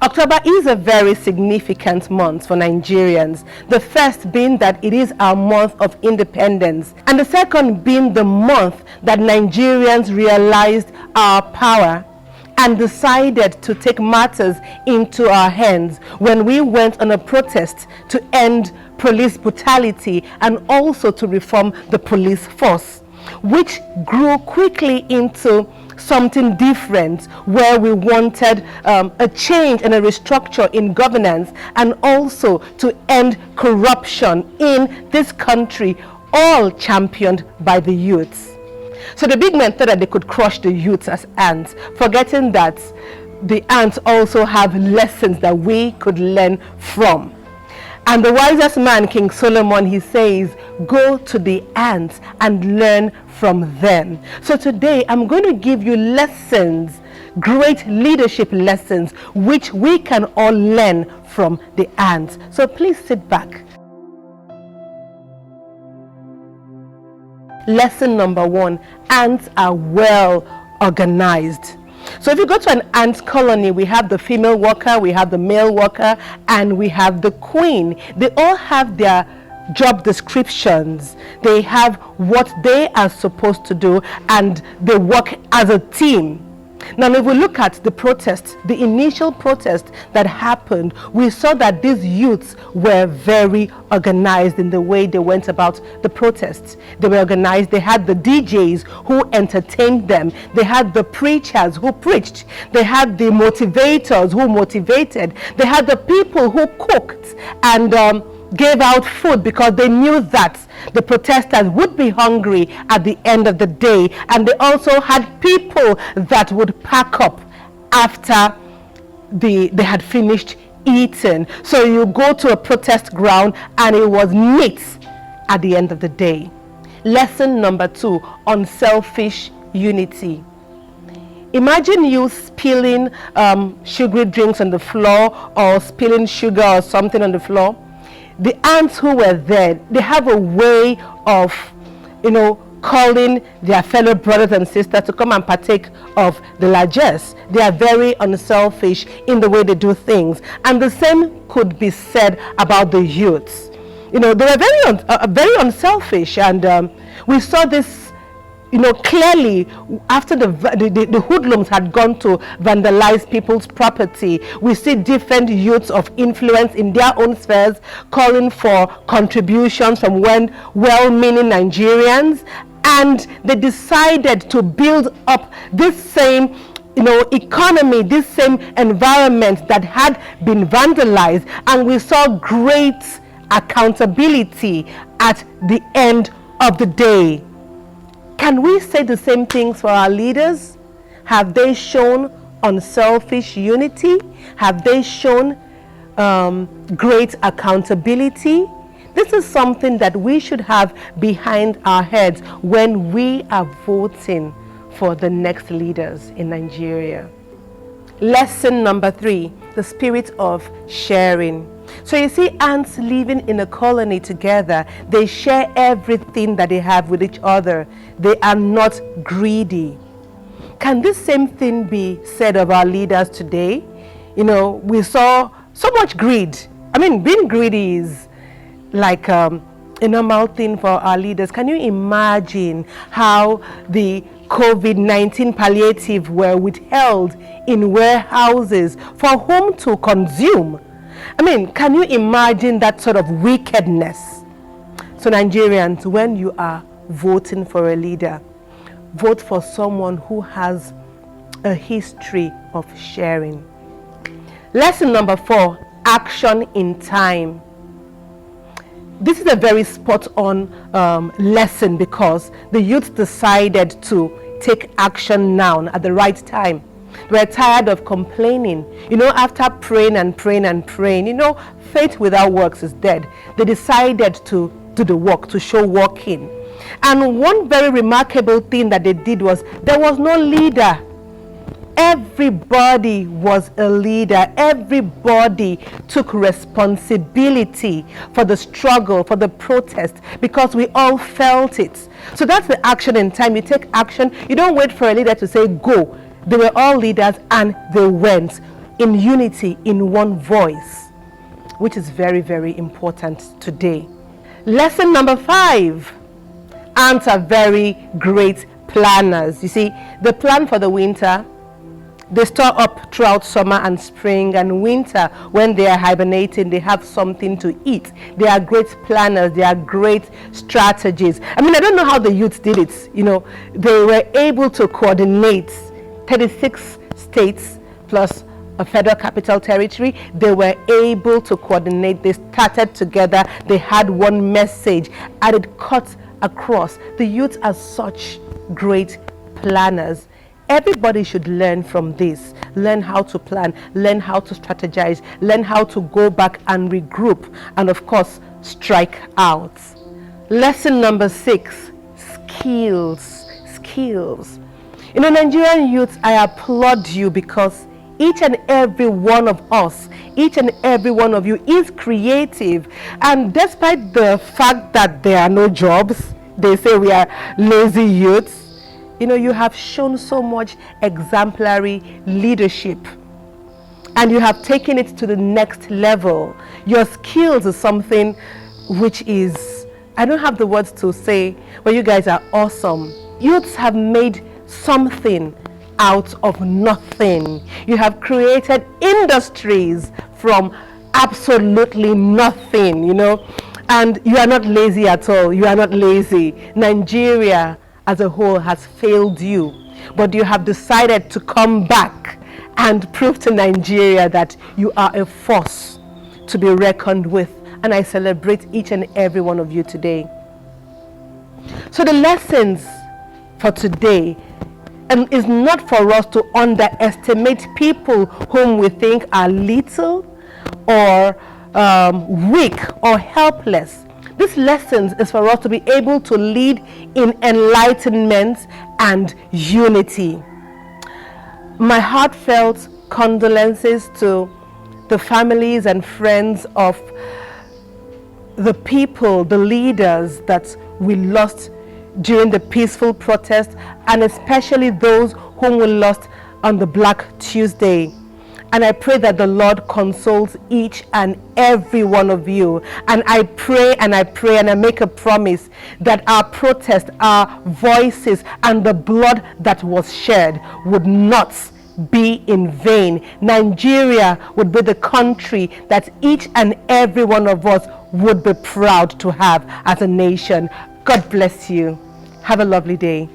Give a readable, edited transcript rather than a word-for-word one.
October is a very significant month for Nigerians. The first being that it is our month of independence, and the second being the month that Nigerians realized our power and decided to take matters into our hands when we went on a protest to end police brutality and also to reform the police force, which grew quickly into something different, where we wanted a change and a restructure in governance, and also to end corruption in this country, all championed by the youths. So the big men thought that they could crush the youths as ants, forgetting that the ants also have lessons that we could learn from. And the wisest man, King Solomon, he says, go to the ants and learn from them. So today I'm going to give you lessons, great leadership lessons, which we can all learn from the ants. So please sit back. Lesson number 1, ants are well organized. So if you go to an ant colony, we have the female worker, we have the male worker, and we have the queen. They all have their job descriptions. They have what they are supposed to do, and they work as a team. Now, if we look at the protest, the initial protest that happened, we saw that these youths were very organized in the way they went about the protests. They were organized. They had the DJs who entertained them. They had the preachers who preached. They had the motivators who motivated. They had the people who cooked and gave out food, because they knew that the protesters would be hungry at the end of the day. And they also had people that would pack up after they had finished eating. So you go to a protest ground and it was neat at the end of the day. Lesson number 2, unselfish unity. Imagine you spilling sugary drinks on the floor, or spilling sugar or something on the floor. The ants who were there, they have a way of, calling their fellow brothers and sisters to come and partake of the largesse. They are very unselfish in the way they do things. And the same could be said about the youths. They were very unselfish, and we saw this clearly after the hoodlums had gone to vandalize people's property. We see different youths of influence in their own spheres calling for contributions from well-meaning Nigerians, and they decided to build up this same economy, this same environment that had been vandalized, and we saw great accountability at the end of the day. Can we say the same things for our leaders? Have they shown unselfish unity? Have they shown great accountability? This is something that we should have behind our heads when we are voting for the next leaders in Nigeria. Lesson number 3, the spirit of sharing. So you see ants living in a colony together. They share everything that they have with each other. They are not greedy. Can this same thing be said of our leaders today? We saw so much greed. Being greedy is like a normal thing for our leaders. Can you imagine how the COVID-19 palliative were withheld in warehouses for whom to consume? Can you imagine that sort of wickedness? So Nigerians, when you are voting for a leader, vote for someone who has a history of sharing. Lesson number 4, action in time. This is a very spot-on lesson, because the youth decided to take action now at the right time. We're tired of complaining. After praying and praying and praying, faith without works is dead. They decided to do the work, to show working. And one very remarkable thing that they did was there was no leader. Everybody was a leader. Everybody took responsibility for the struggle, for the protest, because we all felt it. So that's the action in time. You take action. You don't wait for a leader to say go. They were all leaders and they went. in unity, in one voice, which is very, very important today. Lesson number 5. Ants are very great planners. You see, they plan for the winter. They store up throughout summer and spring and winter. When they are hibernating, they have something to eat. They are great planners. They are great strategies. I mean, I don't know how the youth did it. You know, they were able to coordinate 36 states plus a federal capital territory. They were able to coordinate. They started together. They had one message and it cut across. The youth are such great planners. Everybody should learn from this. Learn how to plan, learn how to strategize, learn how to go back and regroup, and of course, strike out. Lesson number 6, skills. Skills. You know, Nigerian youth, I applaud you because each and every one of us, each and every one of you is creative. And despite the fact that there are no jobs, they say we are lazy youths, you know, you have shown so much exemplary leadership and you have taken it to the next level. Your skills is something which is, I don't have the words to say, but you guys are awesome. Youths have made something out of nothing. You have created industries from absolutely nothing, you know, and you are not lazy at all. You are not lazy. Nigeria as a whole has failed you, but you have decided to come back and prove to Nigeria that you are a force to be reckoned with, and I celebrate each and every one of you today. So the lessons for today is not for us to underestimate people whom we think are little or weak or helpless. This lesson is for us to be able to lead in enlightenment and unity. My heartfelt condolences to the families and friends of the people, the leaders that we lost during the peaceful protest, and especially those whom we lost on the Black Tuesday. And I pray that the Lord consoles each and every one of you. And I pray and I pray and I make a promise that our protest, our voices, and the blood that was shed would not be in vain. Nigeria would be the country that each and every one of us would be proud to have as a nation. God bless you. Have a lovely day.